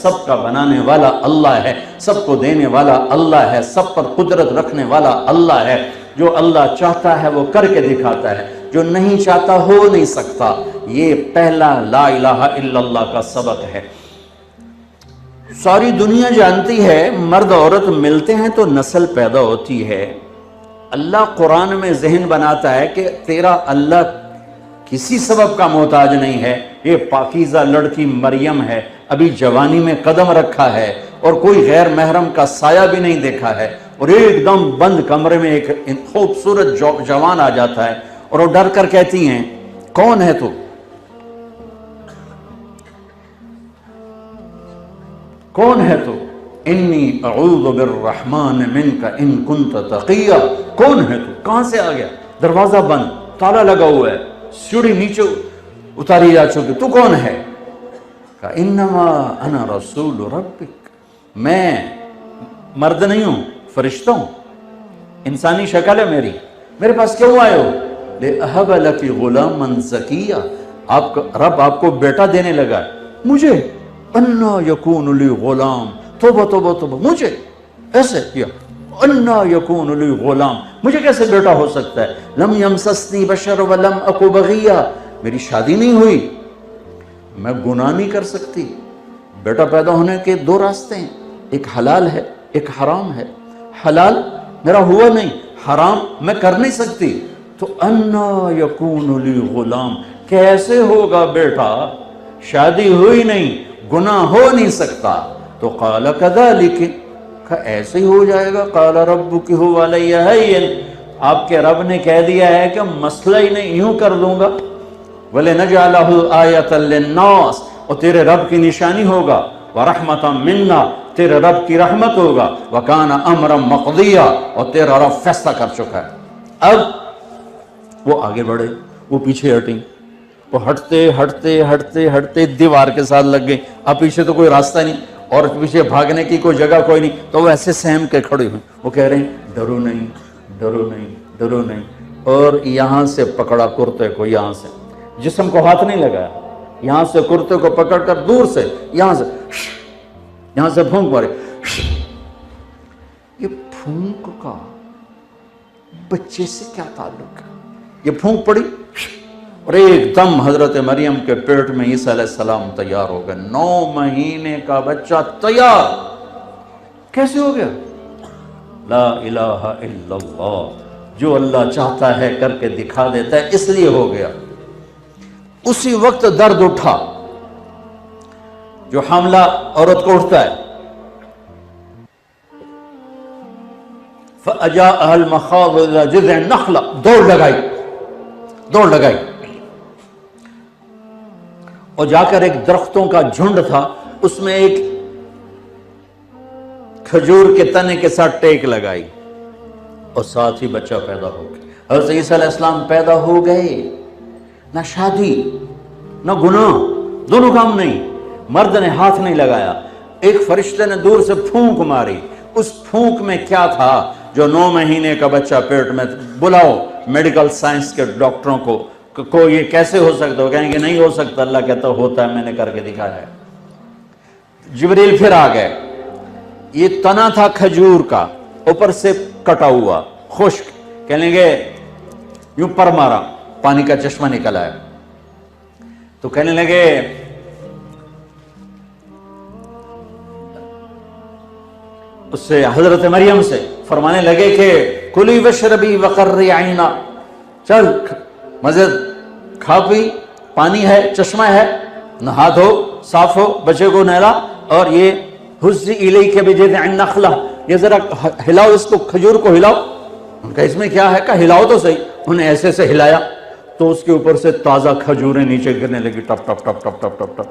سب کا بنانے والا اللہ ہے، سب کو دینے والا اللہ ہے، سب پر قدرت رکھنے والا اللہ ہے۔ جو اللہ چاہتا ہے وہ کر کے دکھاتا ہے، جو نہیں چاہتا ہو نہیں سکتا۔ یہ پہلا لا الہ الا اللہ کا سبق ہے۔ ساری دنیا جانتی ہے مرد عورت ملتے ہیں تو نسل پیدا ہوتی ہے۔ اللہ قرآن میں ذہن بناتا ہے کہ تیرا اللہ کسی سبب کا محتاج نہیں ہے۔ یہ پاکیزہ لڑکی مریم ہے، ابھی جوانی میں قدم رکھا ہے اور کوئی غیر محرم کا سایہ بھی نہیں دیکھا ہے، اور ایک دم بند کمرے میں ایک خوبصورت جوان آ جاتا ہے اور وہ ڈر کر کہتی ہیں کون ہے تو؟ کون ہے تو؟ انی اعوذ بالرحمن منک ان کنت تقیا۔ کون ہے تو؟ کہاں سے آ گیا؟ دروازہ بند، تالا لگا ہوا ہے، سیڑھی نیچے اتاری جا چکی، تو کون ہے؟ کہا انما انا رسول ربک، میں مرد نہیں ہوں، فرشتہ ہوں، انسانی شکل ہے میری، میرے پاس کیوں آئے ہو؟ لِأَهَبَ لَكِ غُلَامًا زَكِيًّا، آپ کا رب آپ کو بیٹا دینے لگا ہے۔ مجھے اَنَّا يَكُونُ لِي غُلَام، توبہ توبہ توبہ، مجھے ایسے کیا، اَنَّا يَكُونُ لِي غُلَام، مجھے کیسے بیٹا ہو سکتا ہے؟ لَمْ يَمْسَسْنِي بَشَرٌ وَلَمْ أَكُ بَغِيًّا، میری شادی نہیں ہوئی، میں گناہ نہیں کر سکتی۔ بیٹا پیدا ہونے کے دو راستے ہیں، ایک حلال ہے ایک حرام ہے۔ حلال میرا ہوا نہیں، حرام میں کر نہیں سکتی، تو انا یکون لی غلام، کیسے ہوگا بیٹا؟ شادی ہوئی نہیں، گناہ ہو نہیں سکتا۔ تو قال کذالک، ایسے ہی ہو جائے گا۔ قال ربک هو علی ہین، آپ کے رب نے کہہ دیا ہے کہ مسئلہ ہی نہیں، یوں کر دوں گا۔ وَلِنَجْعَلَهُ آیَةً لِلنَّاسِ، اور تیرے رب کی نشانی ہوگا، وَرَحْمَةً مِنَّا، تیرے رب کی رحمت ہوگا، وَكَانَ أَمْرًا مَقْضِيًّا، اور تیرا رب فیصلہ کر چکا ہے۔ اب وہ آگے بڑھے، وہ پیچھے ہٹیں، وہ ہٹتے ہٹتے ہٹتے ہٹتے دیوار کے ساتھ لگ گئے۔ اب پیچھے تو کوئی راستہ نہیں اور پیچھے بھاگنے کی کوئی جگہ کوئی نہیں، تو وہ ایسے سہم کے کھڑے ہوئے، وہ کہہ رہے ہیں ڈرو نہیں ڈرو نہیں ڈرو نہیں، اور یہاں سے پکڑا کرتے کو، یہاں سے جسم کو ہاتھ نہیں لگایا، یہاں سے کرتے کو پکڑ کر دور سے یہاں سے پھونک مارے۔ یہ پھونک کا بچے سے کیا تعلق ہے؟ یہ پھونک پڑی اور ایک دم حضرت مریم کے پیٹ میں عیسیٰ علیہ السلام تیار ہو گئے۔ 9 مہینے کا بچہ تیار، کیسے ہو گیا؟ لا الہ الا اللہ، جو اللہ چاہتا ہے کر کے دکھا دیتا ہے، اس لیے ہو گیا۔ اسی وقت درد اٹھا جو حاملہ عورت کو اٹھتا ہے۔ فَأَجَاءَهَا الْمَخَاضُ إِلَى جِذْعِ النَّخْلَةِ، دوڑ لگائی اور جا کر ایک درختوں کا جھنڈ تھا، اس میں ایک کھجور کے تنے کے ساتھ ٹیک لگائی اور ساتھ ہی بچہ پیدا ہو گیا۔ حضرت عیسیٰ علیہ السلام پیدا ہو گئے۔ نہ شادی نہ گناہ، دونوں کام نہیں، مرد نے ہاتھ نہیں لگایا، ایک فرشتے نے دور سے پھونک ماری۔ اس پھونک میں کیا تھا؟ جو 9 مہینے کا بچہ پیٹ میں، بلاؤ میڈیکل سائنس کے ڈاکٹروں کو یہ کیسے ہو سکتا؟ وہ کہیں گے نہیں ہو سکتا، اللہ کہتا ہوتا ہے، میں نے کر کے دکھایا ہے۔ جبریل پھر آ گئے، یہ تنا تھا کھجور کا، اوپر سے کٹا ہوا خشک، کہنے گے یوں پر مارا، پانی کا چشمہ نکل آیا، تو کہنے لگے اس سے حضرت مریم سے فرمانے لگے کہ کلی وشربی وقرری عینا، چل مزید کھا پی، پانی ہے، چشمہ ہے، نہا دھو، صاف ہو، بچے کو نہلا، اور یہ حزی الیک بجذع النخلہ، یہ ذرا ہلاؤ، اس کو کھجور کو ہلاؤ۔ ان کا اس میں کیا ہے؟ کہ ہلاؤ تو صحیح۔ انہیں ایسے سے ہلایا تو اس کے اوپر سے تازہ کھجوریں نیچے گرنے لگی، ٹپ ٹپ ٹپ ٹپ ٹپ ٹپ ٹپ۔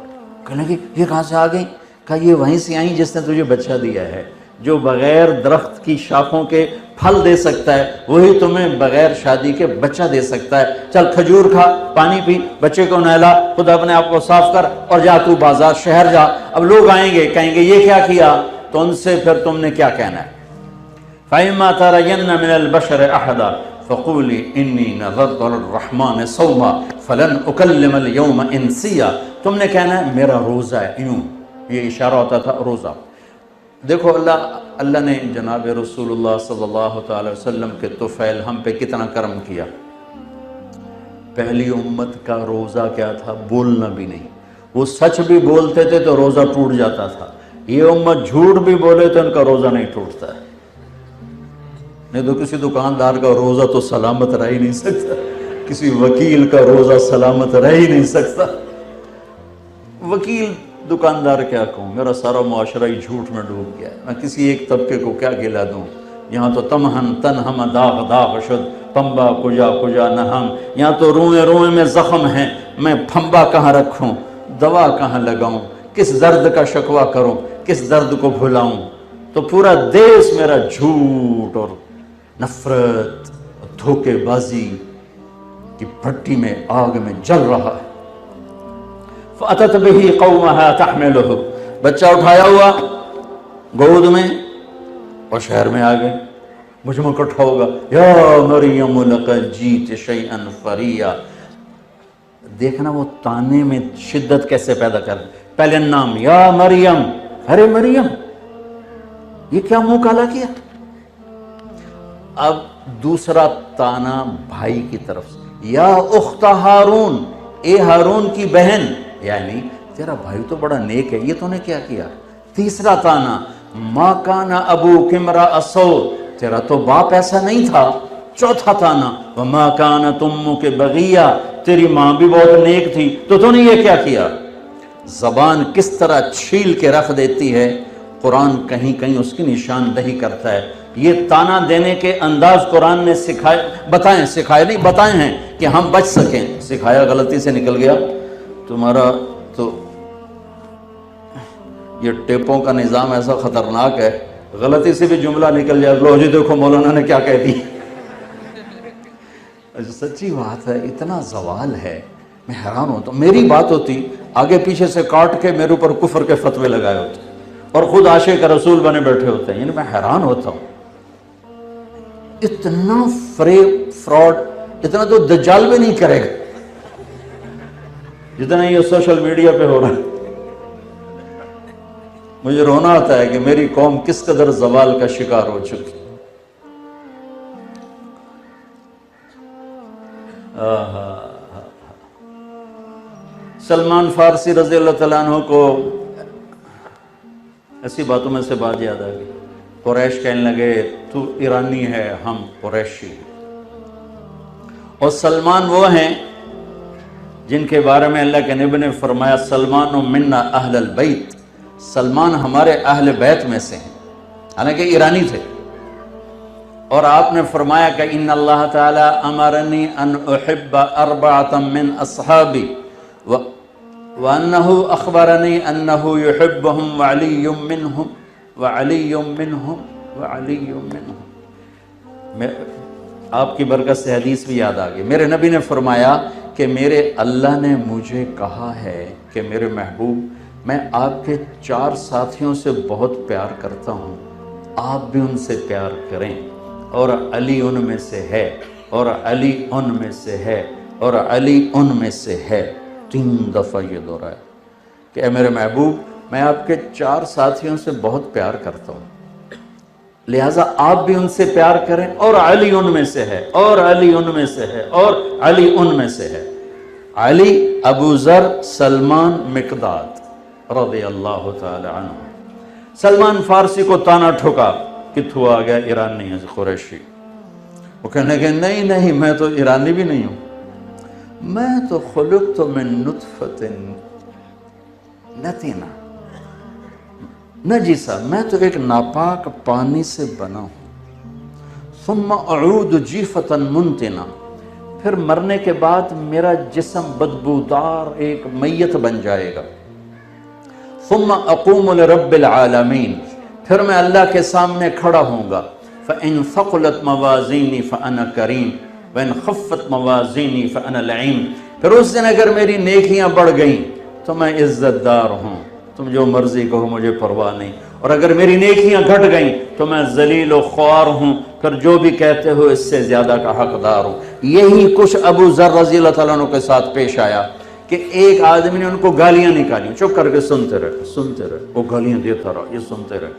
کہنے لگی یہ کہاں سے آ گئی؟ کہا یہ وہیں سے آئیں جس نے تجھے بچہ دیا ہے۔ جو بغیر درخت کی شاخوں کے پھل دے سکتا ہے، وہی تمہیں بغیر شادی کے بچہ دے سکتا ہے۔ چل کھجور کھا، پانی پی، بچے کو نہلا، خود اپنے آپ کو صاف کر، اور جا تو بازار شہر جا۔ اب لوگ آئیں گے، کہیں گے یہ کیا کیا؟ تو ان سے پھر تم نے کیا کہنا ہے؟ فَإِمَّا تَرَيَنَّ مِنَ الْبَشَرِ أَحَدًا فَقُولِي إِنِّي نَذَرْتُ لِلرَّحْمَٰنِ صَوْمًا فَلَنْ أُكَلِّمَ الْيَوْمَ إِنسِيًّا، تم نے کہنا ہے میرا روزہ ہے، یہ اشارہ ہوتا تھا روزہ. دیکھو اللہ نے جناب رسول اللہ صلی اللہ تعالی وسلم کے طفیل ہم پہ کتنا کرم کیا. پہلی امت کا روزہ کیا تھا؟ بولنا بھی نہیں. وہ سچ بھی بولتے تھے تو روزہ ٹوٹ جاتا تھا. یہ امت جھوٹ بھی بولے تو ان کا روزہ نہیں ٹوٹتا ہے. نہیں تو کسی دکاندار کا روزہ تو سلامت رہ ہی نہیں سکتا, کسی وکیل کا روزہ سلامت رہ ہی نہیں سکتا. وکیل دکاندار کیا کہوں, میرا سارا معاشرہ ہی جھوٹ میں ڈوب گیا ہے. میں کسی ایک طبقے کو کیا گلا دوں؟ یہاں تو تمہن تنہم داغ داغ شد پھمبا کجا کجا نہم. یہاں تو روئیں روئیں میں زخم ہیں, میں پھمبا کہاں رکھوں, دوا کہاں لگاؤں, کس درد کا شکوہ کروں, کس درد کو بھلاؤں. تو پورا دیش میرا جھوٹ اور نفرت اور دھوکے بازی کی بھٹی میں آگ میں جل رہا ہے. فَأَتَتْ بِهِ قَوْمَهَا تَحْمِلُهُ, بچہ اٹھایا ہوا گود میں اور شہر میں آ گئے. مجمع اکٹھا ہوگا, یا مریم لقد جیت شیئا فریا. دیکھنا وہ تانے میں شدت کیسے پیدا کر. پہلے نام یا مریم, ارے مریم یہ کیا منہ کالا کیا. اب دوسرا تانا بھائی کی طرف سے, یا اخت ہارون, اے ہارون کی بہن, یعنی تیرا بھائی تو بڑا نیک ہے, یہ تو نے کیا کیا. تیسرا تانا, ما کان ابوک امرأ سوء, تیرا تو باپ ایسا نہیں تھا. چوتھا تانا, وما کانت امک بغیہ, تیری ماں بھی بہت نیک تھی, تو نے یہ کیا کیا. زبان کس طرح چھیل کے رکھ دیتی ہے, قرآن کہیں کہیں اس کی نشاندہی کرتا ہے. یہ تانا دینے کے انداز قرآن نے سکھائے نہیں, بتائے ہیں کہ ہم بچ سکیں. سکھایا غلطی سے نکل گیا. تمہارا تو یہ ٹیپوں کا نظام ایسا خطرناک ہے, غلطی سے بھی جملہ نکل جائے, لو جی دیکھو مولانا نے کیا کہہ دی. سچی بات ہے, اتنا زوال ہے, میں حیران ہوتا ہوں. میری بات ہوتی آگے پیچھے سے کاٹ کے میرے اوپر کفر کے فتوے لگائے ہوتے اور خود عاشق رسول بنے بیٹھے ہوتے ہیں. یعنی میں حیران ہوتا ہوں, اتنا فریب فراڈ اتنا تو دجال بھی نہیں کرے گا جتنا یہ سوشل میڈیا پہ ہو رہا ہے. مجھے رونا آتا ہے کہ میری قوم کس قدر زوال کا شکار ہو چکی. سلمان فارسی رضی اللہ تعالیٰ عنہ کو ایسی باتوں میں سے بات یاد آ گئی. قریش کہنے لگے تو ایرانی ہے, ہم قریشی. اور سلمان وہ ہیں جن کے بارے میں اللہ کے نبی نے فرمایا سلمان منا اہل البیت, سلمان ہمارے اہل بیت میں سے ہیں, حالانکہ ایرانی تھے. اور آپ نے فرمایا کہ ان اللہ تعالی امرنی ان احب اربعۃ من اصحابی وانه اخبرنی انه يحبهم وعلی منهم وعلی منهم وعلی منهم. آپ کی برکت سے حدیث بھی یاد آ گئی. میرے نبی نے فرمایا کہ میرے اللہ نے مجھے کہا ہے کہ میرے محبوب میں آپ کے 4 ساتھیوں سے بہت پیار کرتا ہوں, آپ بھی ان سے پیار کریں. اور علی ان میں سے ہے, اور علی ان میں سے ہے, اور علی ان میں سے ہے. 3 دفعہ یہ دہرایا کہ اے میرے محبوب میں آپ کے 4 ساتھیوں سے بہت پیار کرتا ہوں, لہٰذا آپ بھی ان سے پیار کریں. اور علی ان میں سے ہے, اور علی ان میں سے ہے, اور علی ان میں سے ہے. علی, ابو ذر, سلمان, مقداد رضی اللہ تعالی عنہ. سلمان فارسی کو تانا ٹھوکا, کتھو آ گیا, ایران نہیں ہے, قریشی. وہ کہنے کہ نہیں میں تو ایرانی بھی نہیں ہوں, میں تو خلقت من نطفۃ نتنہ نجسہ, میں تو ایک ناپاک پانی سے بنا ہوں. ثم اعود جیفۃ منتنہ, پھر مرنے کے بعد میرا جسم بدبودار ایک میت بن جائے گا. ثم اقوم لرب العالمین, پھر میں اللہ کے سامنے کھڑا ہوں گا. فإن ثقلت موازینی فأنا کریم وإن خفت موازینی فأنا لعیم. پھر اس دن اگر میری نیکیاں بڑھ گئیں تو میں عزت دار ہوں, تم جو مرضی کہو مجھے پرواہ نہیں. اور اگر میری نیکیاں گھٹ گئیں تو میں ذلیل و خوار ہوں, پھر جو بھی کہتے ہو اس سے زیادہ کا حقدار ہوں. یہی کچھ ابو ذر رضی اللہ تعالیٰ عنہ کے ساتھ پیش آیا. کہ ایک آدمی نے ان کو گالیاں نکالی، چپ کر کے سنتے رہے، وہ گالیاں دیتا رہا، یہ سنتے رہے۔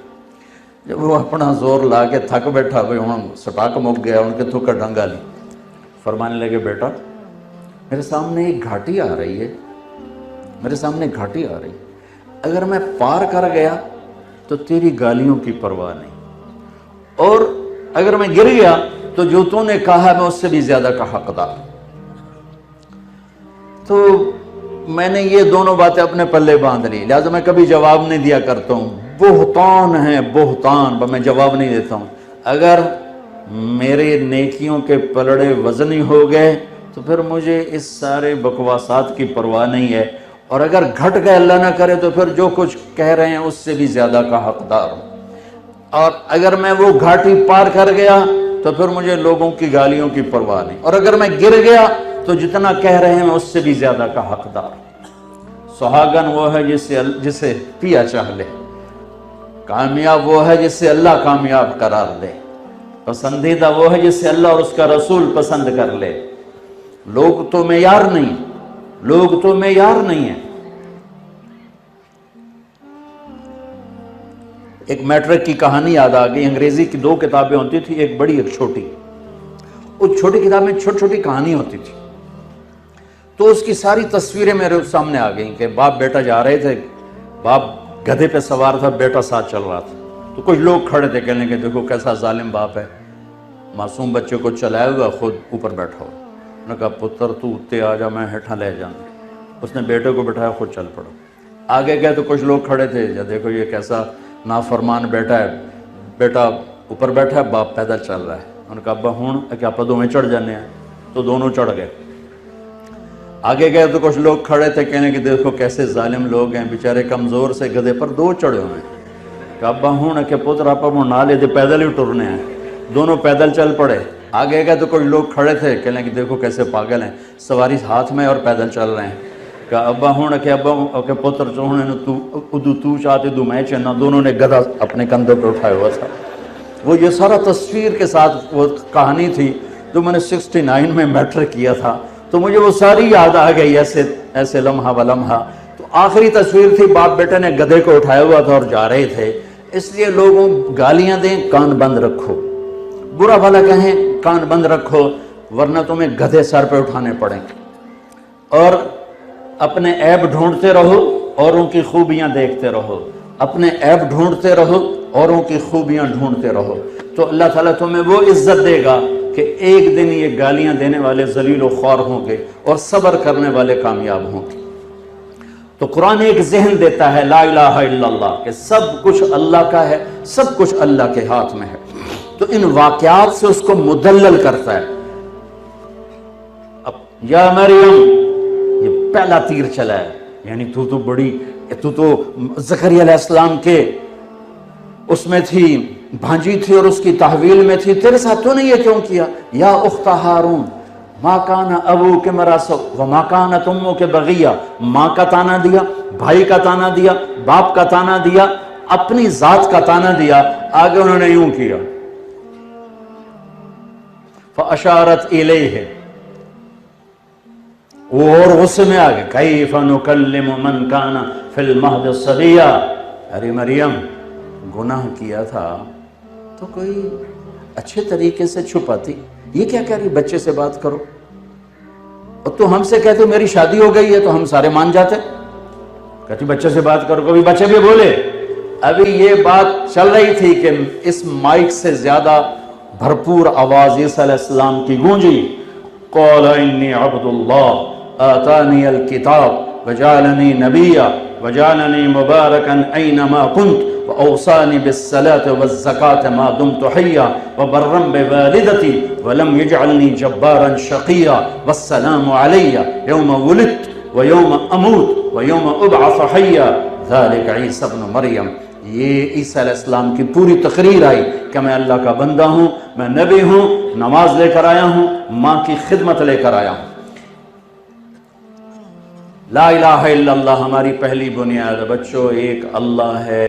جب وہ اپنا زور لا کے تھک بیٹھا، بھائی ہوں سٹاک مک گیا، ان کے تھکا ڈنگا لی، فرمانے لگے بیٹا میرے سامنے ایک گھاٹی آ رہی ہے، میرے سامنے گھاٹی آ رہی ہے، اگر میں پار کر گیا تو تیری گالیوں کی پرواہ نہیں، اور اگر میں گر گیا تو جو تو نے کہا میں اس سے بھی زیادہ کا حقدار۔ تو میں نے یہ دونوں باتیں اپنے پلے باندھ لی، لہٰذا میں کبھی جواب نہیں دیا کرتا ہوں۔ بہتان ہے بہتان، میں جواب نہیں دیتا ہوں۔ اگر میرے نیکیوں کے پلڑے وزنی ہو گئے تو پھر مجھے اس سارے بکواسات کی پرواہ نہیں ہے، اور اگر گھٹ گئے اللہ نہ کرے تو پھر جو کچھ کہہ رہے ہیں اس سے بھی زیادہ کا حقدار ہوں، اور اگر میں وہ گھاٹی پار کر گیا تو پھر مجھے لوگوں کی گالیوں کی پرواہ نہیں، اور اگر میں گر گیا تو جتنا کہہ رہے ہیں میں اس سے بھی زیادہ کا حقدار۔ سہاگن وہ ہے جسے پیا چاہ لے، کامیاب وہ ہے جسے اللہ کامیاب قرار دے، پسندیدہ وہ ہے جسے اللہ اور اس کا رسول پسند کر لے۔ لوگ تو معیار نہیں، لوگ تو معیار نہیں ہیں۔ ایک میٹرک کی کہانی یاد آ گئی، انگریزی کی 2 کتابیں ہوتی تھی، ایک بڑی ایک چھوٹی۔ اس چھوٹی کتاب میں چھوٹی چھوٹی کہانی ہوتی تھی، تو اس کی ساری تصویریں میرے سامنے آ گئیں کہ باپ بیٹا جا رہے تھے، باپ گدھے پہ سوار تھا، بیٹا ساتھ چل رہا تھا، تو کچھ لوگ کھڑے تھے کہنے کہ دیکھو کیسا ظالم باپ ہے، معصوم بچے کو چلائے ہوا خود اوپر بیٹھا ہو۔ انہوں نے کہا پتر تو اتے آ جا، میں ہیٹھا لے جانا۔ اس نے بیٹے کو بٹھایا، خود چل پڑو۔ آگے گئے تو کچھ لوگ کھڑے تھے، یا دیکھو یہ کیسا نافرمان بیٹا ہے، بیٹا اوپر بیٹھا ہے، باپ پیدل چل رہا ہے۔ انہوں نے کہا ابا ہوں کہ آپ دونوں چڑھ جانے ہیں، تو دونوں چڑھ گئے۔ آگے گئے تو کچھ لوگ کھڑے تھے کہنے کہ دیکھو کیسے ظالم لوگ ہیں، بیچارے کمزور سے گدھے پر 2 چڑھے ہوئے ہیں۔ کہ ابا ہوں کہ پتر آپ نہ لے دے، پیدل ہی ٹرنے ہیں۔ دونوں پیدل چل پڑے۔ آگے گئے تو کچھ لوگ کھڑے تھے کہنے کہ دیکھو کیسے پاگل ہیں، سواری ہاتھ میں اور پیدل چل رہے ہیں۔ کہ ابا ہوں کہ ابا کہ پتر چوہنے تو چاہتے دو میں چنا، دونوں نے گدھا اپنے کندھے پہ اٹھایا ہوا تھا۔ وہ یہ سارا تصویر کے ساتھ وہ کہانی تھی جو میں نے 69 میں میٹرک کیا تھا، تو مجھے وہ ساری یاد آ گئی، ایسے لمحہ و لمحہ۔ تو آخری تصویر تھی باپ بیٹے نے گدھے کو اٹھایا ہوا تھا اور جا رہے تھے۔ اس لیے لوگوں گالیاں دیں، کان بند رکھو، برا بھلا کہیں کان بند رکھو، ورنہ تمہیں گدھے سر پہ اٹھانے پڑیں گے۔ اور اپنے عیب ڈھونڈتے رہو، اوروں کی خوبیاں دیکھتے رہو، اپنے عیب ڈھونڈتے رہو، اوروں کی خوبیاں ڈھونڈتے رہو، تو اللہ تعالیٰ تمہیں وہ عزت دے گا کہ ایک دن یہ گالیاں دینے والے ذلیل و خوار ہوں گے اور صبر کرنے والے کامیاب ہوں گے۔ تو قرآن ایک ذہن دیتا ہے لا الہ الا اللہ، کہ سب کچھ اللہ کا ہے، سب کچھ اللہ کے ہاتھ میں ہے۔ تو ان واقعات سے اس کو مدلل کرتا ہے۔ اب یا مریم، یہ پہلا تیر چلا ہے، یعنی تو تو زکریا علیہ السلام کے اس میں تھی، بھانجی تھی اور اس کی تحویل میں تھی، تیرے ساتھ تو نے یہ کیوں کیا؟ یا اخت ہارون ما کان ابوک امرأ سوء وما کانت امک بغیہ، ماں کا تانا دیا، بھائی کا تانا دیا، باپ کا تانا دیا، اپنی ذات کا تانا دیا، آگے انہوں نے یوں کیا فاشارت الیہ، وہ اور غصے میں آگے کیف نکلم من کان فی المہد صبیا۔ ارے مریم گناہ کیا تھا تو کوئی اچھے طریقے سے چھپاتی، یہ کیا کہہ رہی بچے سے بات کرو، اور تو ہم سے کہتے میری شادی ہو گئی ہے تو ہم سارے مان جاتے، کہتی بچے سے بات کرو، کبھی بچے بھی بولے۔ ابھی یہ بات چل رہی تھی کہ اس مائک سے زیادہ بھرپور آواز عیسیٰ علیہ السلام کی گونجی، قال انی عبد اللہ آتانی الکتاب وجعلنی نبیا وجعلنی مبارکا اینما کنت وأوصاني بالصلاة والزكاة ما دمت حيا وبرا بوالدتي ولم يجعلني جبارا شقيا والسلام علي يوم ولدت ويوم أموت ويوم أبعث حيا ذلك عيسى ابن مريم۔ یہ عیسیٰ علیہ السلام کی پوری تقریر آئی کہ میں اللہ کا بندہ ہوں، میں نبی ہوں، نماز لے کر آیا ہوں، ماں کی خدمت لے کر آیا ہوں۔ لا الہ الا اللہ ہماری پہلی بنیاد، بچوں ایک اللہ ہے۔